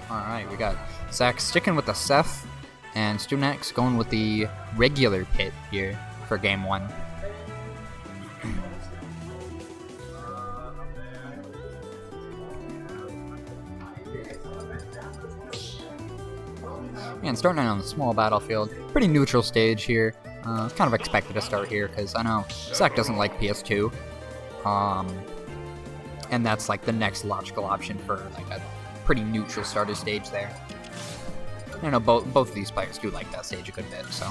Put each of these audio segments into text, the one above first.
Alright, we got Zach sticking with the Seph, and studentX going with the regular pit here for game 1. And starting out on the small battlefield, pretty neutral stage here. Kind of expected to start here because I know Zach doesn't like PS2, and that's like the next logical option for like a pretty neutral starter stage there. I know both of these players do like that stage a good bit, so.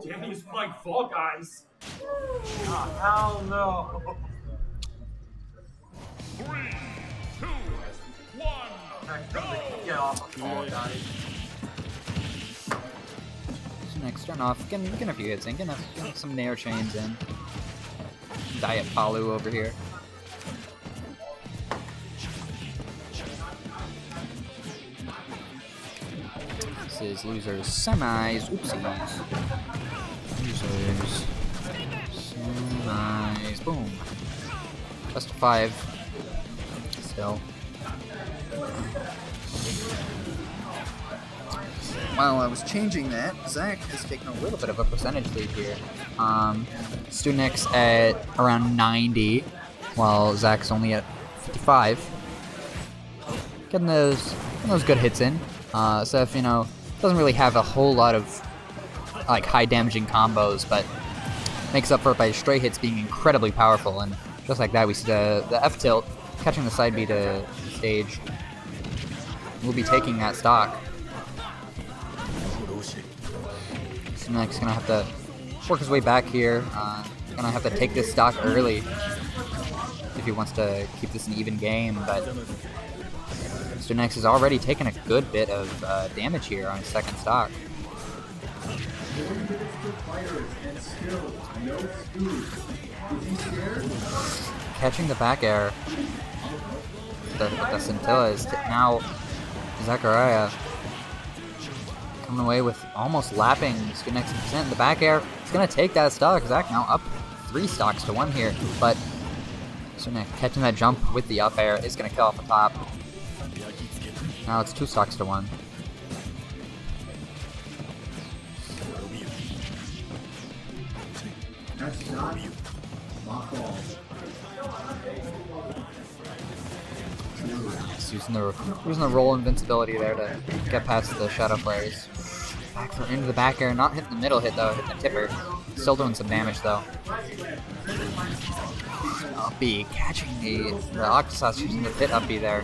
Danny's playing Fall Guys. Oh, hell no. 3, 2, 1, go! Get off of Fall Guys. Next turn off, getting a few hits in, getting some Nair chains in. Diet Palu over here. This is losers, semis, oopsies. Losers, semis, boom. Best of 5. Still. While I was changing that, Zach has taken a little bit of a percentage lead here. studentX at around 90, while Zach's only at 55. Getting those good hits in. Seph, doesn't really have a whole lot of like high damaging combos, but makes up for it by stray hits being incredibly powerful. And just like that, we see the F tilt catching the side B to the stage. We'll be taking that stock. StudentX gonna have to work his way back here. Gonna have to take this stock early if he wants to keep this an even game. But studentX has already taken a good bit of damage here on his second stock. Catching the back air. The scintilla is now Zachariah coming away with almost lapping studentX percent. The back air is going to take that stock. Zach now up 3 stocks to 1 here, but studentX catching that jump with the up air is going to kill off the top. Now it's 2 stocks to 1. Just using the roll invincibility there to get past the shadow flares. Back through into the back air, not hitting the middle hit though, hitting the tipper. Still doing some damage though. Up B catching the Octosauce using the pit up B there.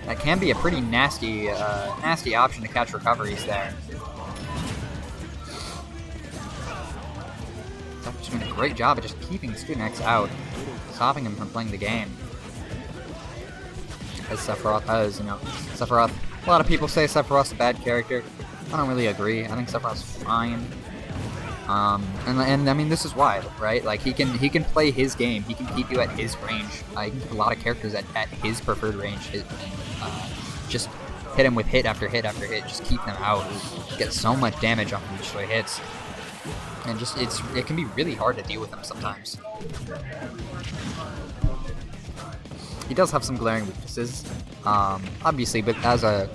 That can be a pretty nasty option to catch recoveries there. Zach's doing a great job of just keeping studentX out, stopping him from playing the game. As Sephiroth does, Sephiroth. A lot of people say Sephiroth's a bad character. I don't really agree. I think Sephiroth's fine. And I mean, this is why, right? Like he can play his game. He can keep you at his range. He can keep a lot of characters at his preferred range. Just hit him with hit after hit after hit. Just keep them out. Get so much damage off of each of the hits. And just it can be really hard to deal with him sometimes. He does have some glaring weaknesses, obviously, but as a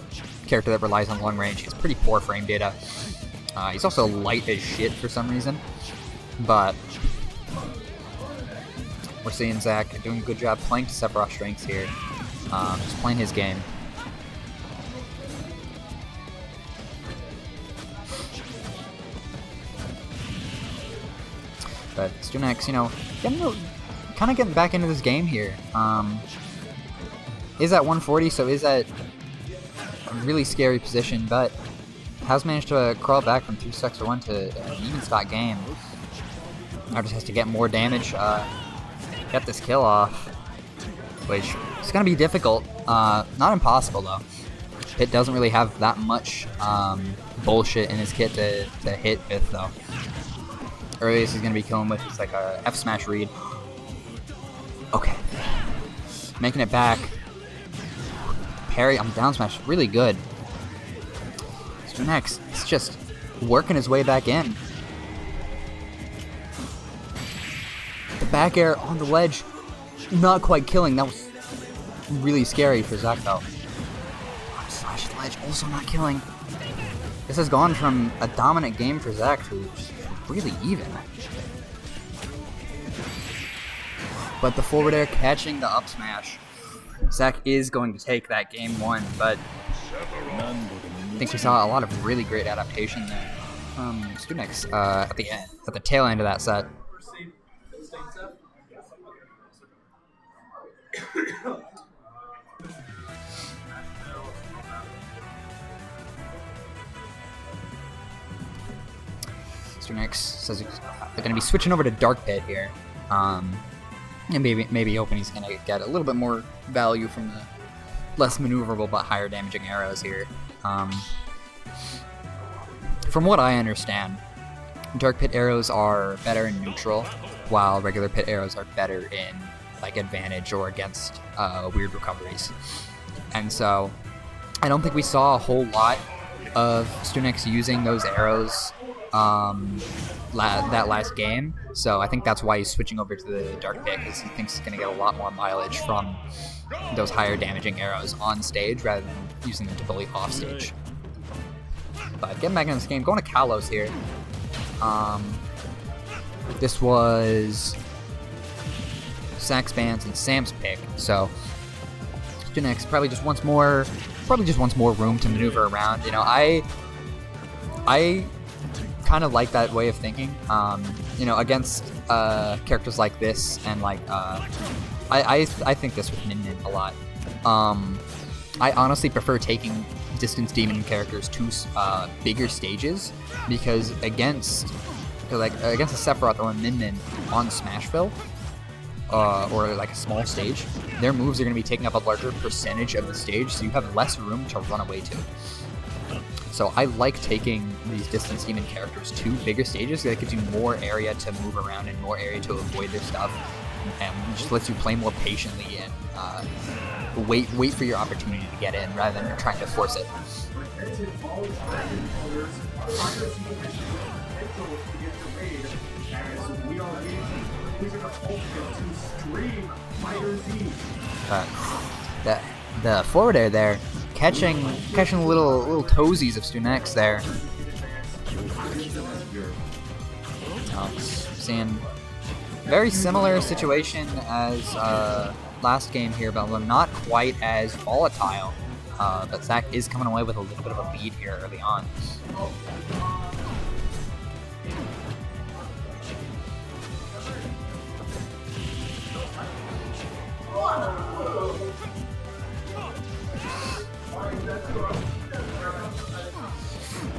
character that relies on long range, he has pretty poor frame data. He's also light as shit for some reason, but we're seeing Zach doing a good job playing to Sephiroth's strengths here, just playing his game. But studentX, kind of getting back into this game here. Is at 140, so is at a really scary position, but has managed to crawl back from 2 stocks to 1 to an even stock game. Now just has to get more damage, get this kill off, which is going to be difficult. Not impossible though. Pit doesn't really have that much bullshit in his kit to hit with though. Earliest he's going to be killing with is like a F smash read. Okay. Making it back. Parry on down smash, really good. So next, it's just working his way back in. The back air on the ledge, not quite killing. That was really scary for Zach though. Slash the ledge, also not killing. This has gone from a dominant game for Zach to just really even. But the forward air catching the up smash. Zach is going to take that game 1, but I think we saw a lot of really great adaptation there from studentX at the tail end of that set. studentX says they're going to be switching over to Dark Pit here. And maybe hoping he's going to get a little bit more value from the less maneuverable but higher damaging arrows here. From what I understand, Dark Pit arrows are better in neutral, while regular Pit arrows are better in like advantage or against weird recoveries. And so I don't think we saw a whole lot of studentX using those arrows that last game, so I think that's why he's switching over to the Dark Pit, because he thinks he's going to get a lot more mileage from those higher damaging arrows on stage rather than using them to bully off stage. But getting back in this game, going to Kalos here. This was Zach's Bans and Sam's pick, so studentX probably just wants more room to maneuver around. You know, I kind of like that way of thinking. You know, against characters like this, and like I think this with Min Min a lot. I honestly prefer taking distance demon characters to bigger stages, because against a Sephiroth or a Min Min on Smashville, or like a small stage, their moves are going to be taking up a larger percentage of the stage, so you have less room to run away to. So I like taking these distance demon characters to bigger stages. That gives you more area to move around and more area to avoid their stuff, and just lets you play more patiently and wait for your opportunity to get in rather than trying to force it. The forward air there, catching little toesies of studentX there. Seeing very similar situation as last game here, but not quite as volatile. But Zach is coming away with a little bit of a lead here early on.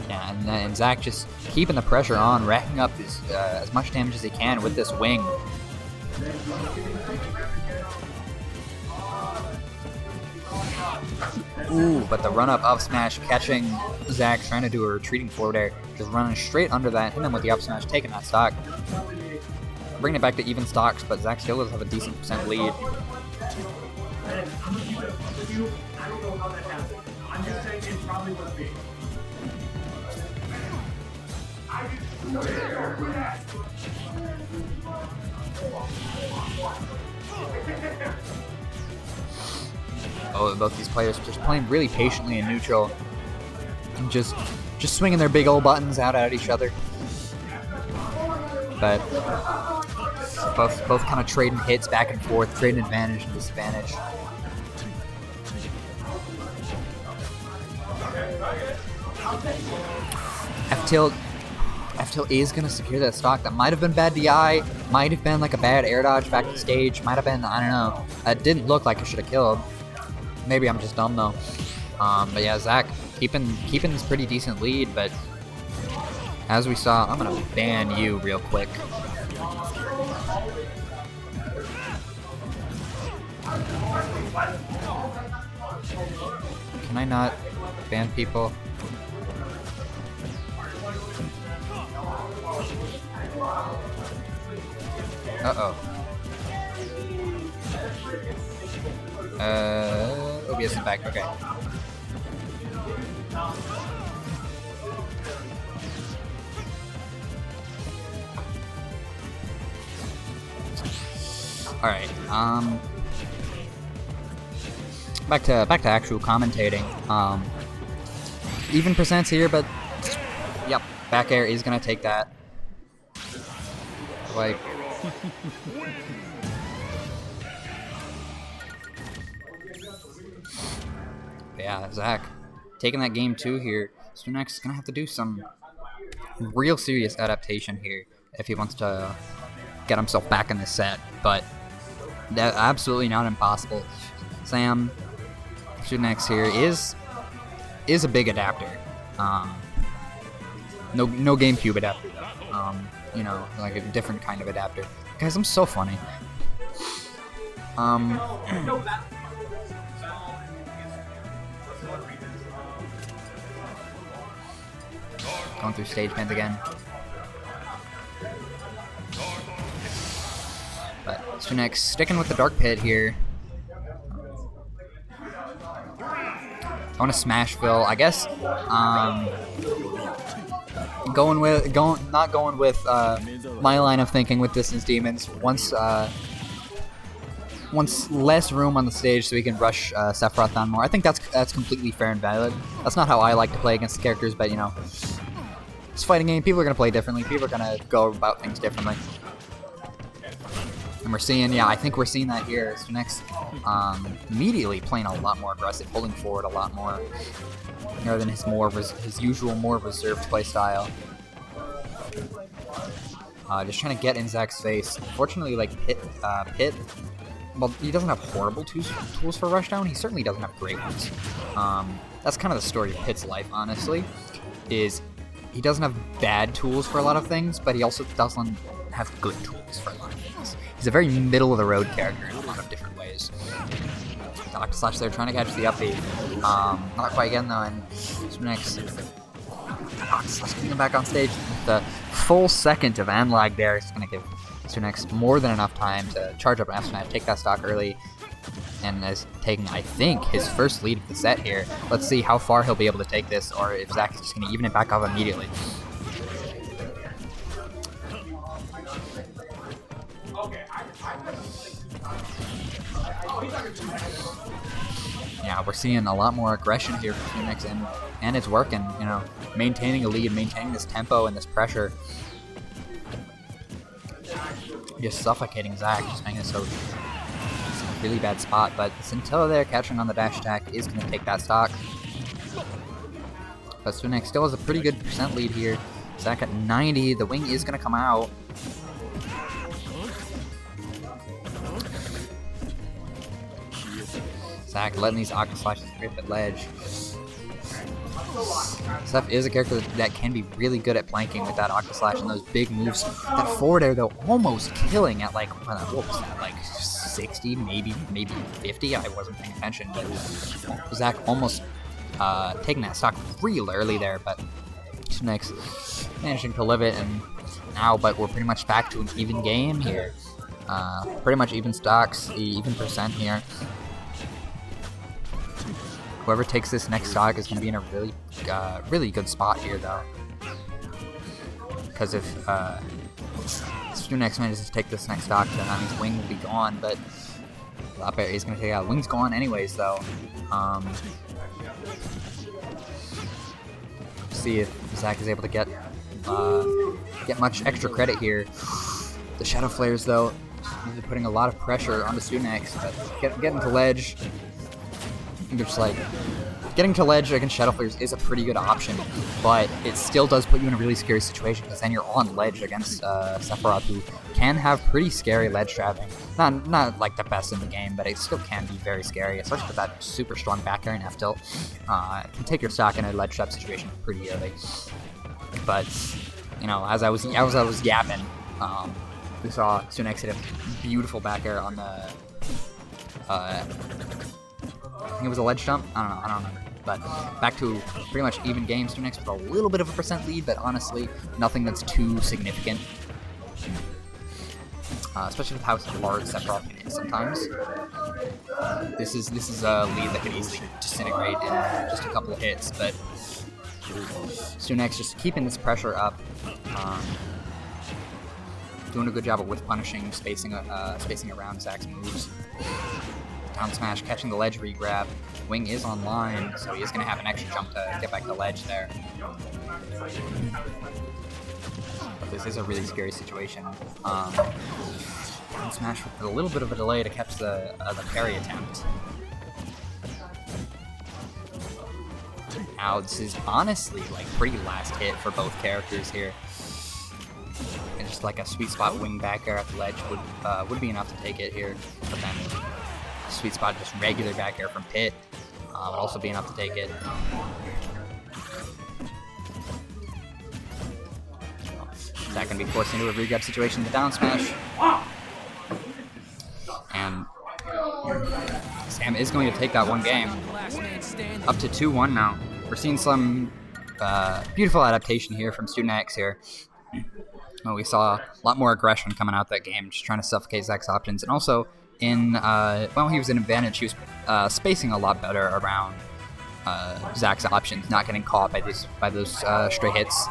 Yeah, and Zach just keeping the pressure on, racking up his, as much damage as he can with this wing. Ooh, but the run-up up smash catching Zach trying to do a retreating forward air, just running straight under that, hitting him with the up smash, taking that stock. Bringing it back to even stocks, but Zach still does have a decent percent lead. I don't know how that happened. I'm just saying it probably was me. Oh, both these players just playing really patiently in neutral, and just swinging their big old buttons out at each other. But both kind of trading hits back and forth, trading advantage and disadvantage. F-Tilt is going to secure that stock. That might have been bad DI, might have been like a bad air dodge back to stage, might have been, I don't know. It didn't look like it should have killed. Maybe I'm just dumb though. But yeah, Zach keeping this pretty decent lead, but as we saw, I'm going to ban you real quick. Can I not ban people? Uh-oh. OBS is back, okay. Alright, back to actual commentating. Even percents here, but yep, back air is gonna take that. Like, yeah, Zach taking that game 2 here. studentX is gonna have to do some real serious adaptation here if he wants to get himself back in the set, but that absolutely not impossible. Sam, studentX here is a big adapter. No GameCube adapter though. You know, like a different kind of adapter. Guys, I'm so funny. Going through stage bans again. But studentX sticking with the dark pit here. I want to smash Phil. I guess not going with my line of thinking with Distance Demons. Once less room on the stage so we can rush Sephiroth down more. I think that's completely fair and valid. That's not how I like to play against the characters, but you know, it's a fighting game. People are gonna play differently. People are gonna go about things differently. And we're seeing, yeah, I think we're seeing that here. studentX immediately playing a lot more aggressive, holding forward a lot more, rather than his usual more reserved play style. Just trying to get in Zach's face. Unfortunately, like Pit, well, he doesn't have horrible tools for rushdown. He certainly doesn't have great ones. That's kind of the story of Pit's life, honestly. Is he doesn't have bad tools for a lot of things, but he also doesn't have good tools for a lot of things. He's a very middle-of-the-road character in a lot of different ways. Dr. Slash there trying to catch the upbeat. Not quite again, though, and studentX Dr. Slash getting back on stage. The full second of Anlag there is going to give studentX more than enough time to charge up an F smash, take that stock early, and is taking, I think, his first lead of the set here. Let's see how far he'll be able to take this, or if Zach is just going to even it back up immediately. Yeah, we're seeing a lot more aggression here from studentX, and it's working. You know, maintaining a lead, maintaining this tempo and this pressure, just suffocating Zach, just making it so it's a really bad spot. But Centilla there catching on the dash attack is going to take that stock. But studentX still has a pretty good percent lead here. Zach at 90. The wing is going to come out. Zach letting these Aqua Slashes grip at ledge. Seph is a character that can be really good at planking with that Aqua Slash and those big moves. That forward air, though, almost killing at like, what was that, like 60, maybe 50? I wasn't paying attention, but Zach almost taking that stock real early there, but studentX managing to live it, and now, but we're pretty much back to an even game here. Pretty much even stocks, even percent here. Whoever takes this next stock is going to be in a really good spot here, though. Because if studentX manages to take this next stock, then that means Wing will be gone, but Lapper is going to take out. Wing's gone anyways, though. See if Zach is able to get much extra credit here. The Shadow Flares, though, they're putting a lot of pressure on the studentX, but getting to ledge. Just like getting to ledge against Shadow Flares is a pretty good option, but it still does put you in a really scary situation because then you're on ledge against Sephiroth, who can have pretty scary ledge trapping. Not like the best in the game, but it still can be very scary, especially with that super strong back air and F tilt. It can take your stock in a ledge trap situation pretty early. But you know, as I was yapping, we saw studentX hit a beautiful back air on the. I think it was a ledge jump. I don't remember. But back to pretty much even game. studentX with a little bit of a percent lead, but honestly, nothing that's too significant. Especially with how hard Sephiroth can hit sometimes. This is a lead that could easily disintegrate in just a couple of hits, but studentX just keeping this pressure up. doing a good job of with punishing, spacing around Zach's moves. Down smash, catching the ledge re-grab. Wing is online, so he is going to have an extra jump to get back the ledge there. But this is a really scary situation. Down smash with a little bit of a delay to catch the parry attempt. Now this is honestly like pretty last hit for both characters here. And just like a sweet spot wing back air at the ledge would be enough to take it here. But then sweet spot just regular back air from Pit would also be enough to take it. Zach gonna be forced into a re-grab situation in the down smash. And Sam is going to take that one game. Up to 2-1 now. We're seeing some beautiful adaptation here from studentX here. Well, we saw a lot more aggression coming out that game, just trying to suffocate Zach's options. And also, well, he was in advantage. He was spacing a lot better around Zach's options, not getting caught by those stray hits.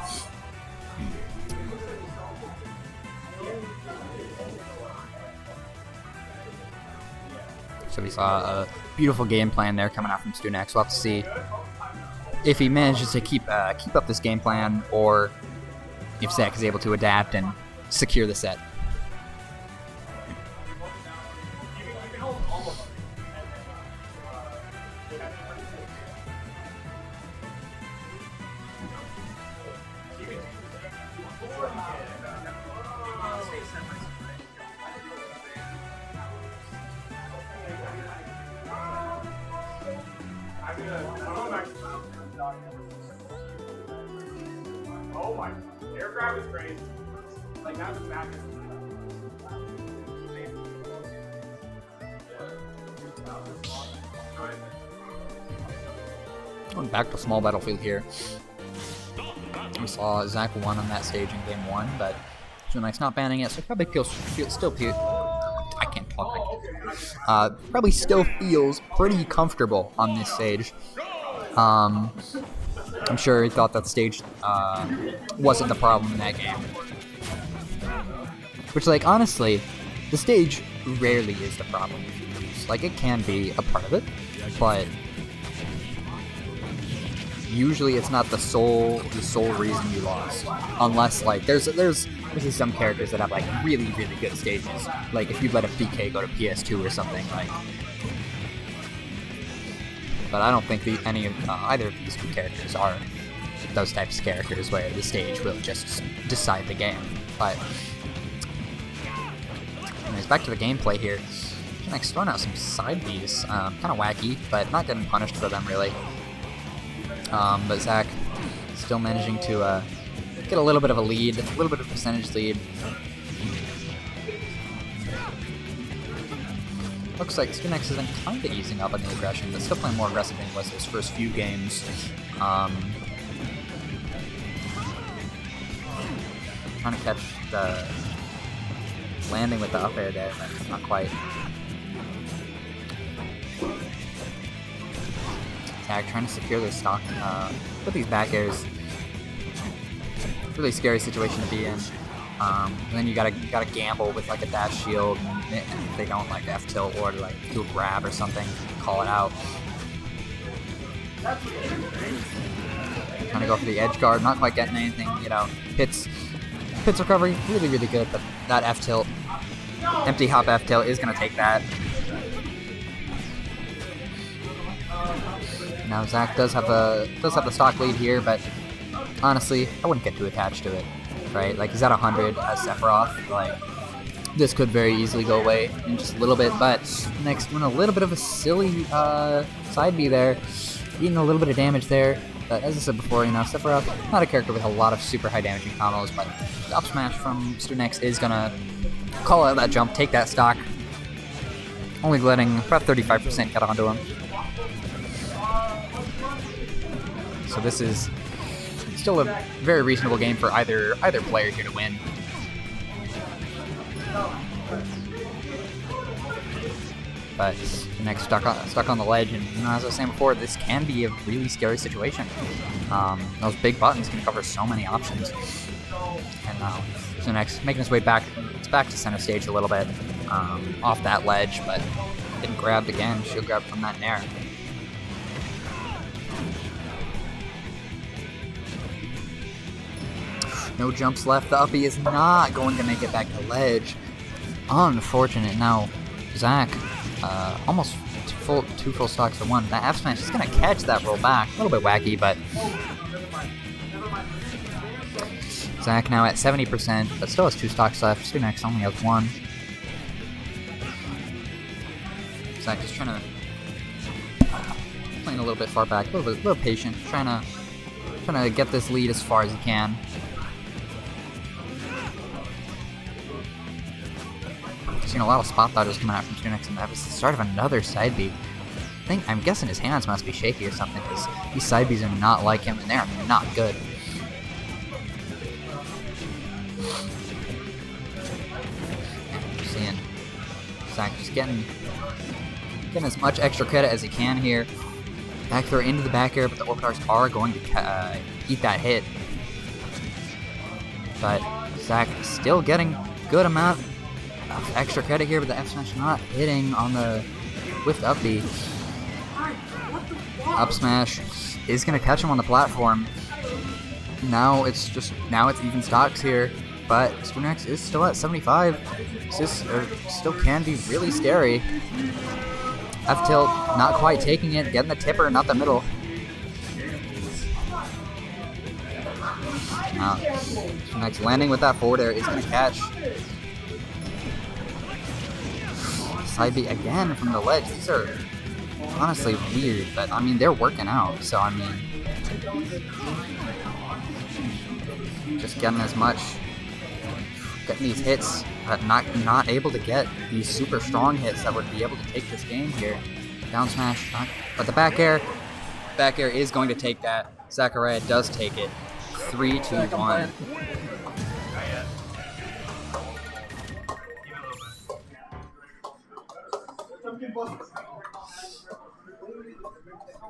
So we saw a beautiful game plan there coming out from studentX. We'll have to see if he manages to keep up this game plan, or if Zach is able to adapt and secure the set. Oh my, air grab is crazy. Like that was back. Going back to small battlefield here. We saw Zach won on that stage in game 1, but studentX not banning it, so probably I can't talk. Probably still feels pretty comfortable on this stage. I'm sure he thought that stage wasn't the problem in that game. Which, like, honestly, the stage rarely is the problem if you lose. Like, it can be a part of it, but usually it's not the sole reason you lost. Unless, like, there's obviously some characters that have, like, really, really good stages. Like, if you let a PK go to PS2 or something, like. But I don't think either of these two characters are those types of characters where the stage will just decide the game. But anyways, back to the gameplay here. Next, throwing out some side Bs, kind of wacky, but not getting punished for them really. But Zach still managing to get a little bit of a lead, a little bit of percentage lead. Looks like studentX has been kind of easing up on the aggression, but still playing more aggressive than he was those first few games. Trying to catch the landing with the up air there, but not quite. Zach trying to secure their stock with these back airs. Really scary situation to be in. And then you gotta gamble with like a dash shield, and if they don't like F tilt or like do a grab or something, call it out. Trying to go for the edge guard, not quite getting anything. You know, Pit's recovery really, really good, but that F tilt, empty hop F tilt is gonna take that. Now Zach does have the stock lead here, but honestly, I wouldn't get too attached to it. Right, like he's at 100 as Sephiroth. Like this could very easily go away in just a little bit, but next one a little bit of a silly side B there, eating a little bit of damage there. But as I said before, you know, Sephiroth not a character with a lot of super high damaging combos, but the up smash from studentX is gonna call out that jump, take that stock, only letting about 35% get onto him. So this is still a very reasonable game for either player here to win. But next stuck on the ledge, and you know, as I was saying before, this can be a really scary situation. Those big buttons can cover so many options. And now studentX making his way back. It's back to center stage a little bit, off that ledge, but getting grabbed again. Shield grab from that Nair. No jumps left. The uppie is not going to make it back to ledge. Unfortunate. Now, Zach, almost two full stocks to one. That F smash is going to catch that roll back. A little bit wacky, but Zach now at 70%, but still has 2 stocks left. studentX only has 1. Zach is trying to playing a little bit far back, a little patient, trying to get this lead as far as he can. Seen a lot of spot dodges coming out from studentX, and that was the start of another side B. I'm guessing his hands must be shaky or something, because these side Bs are not like him, and they're not good. Seeing Zach just getting as much extra credit as he can here. Back throw into the back air, but the Orbitars are going to eat that hit. But Zach still getting good amount of extra credit here, but the F smash not hitting on the whiffed up B. Up smash is going to catch him on the platform. Now it's even stocks here, but studentX is still at 75. This still can be really scary. F tilt, not quite taking it, getting the tipper, not the middle. Now, studentX landing with that forward air is going to catch. Side B again from the ledge. These are honestly weird, but I mean, they're working out, so I mean, just getting these hits, but not able to get these super strong hits that would be able to take this game here. Down smash, but the back air is going to take that. Zachariah does take it. 3-2-1.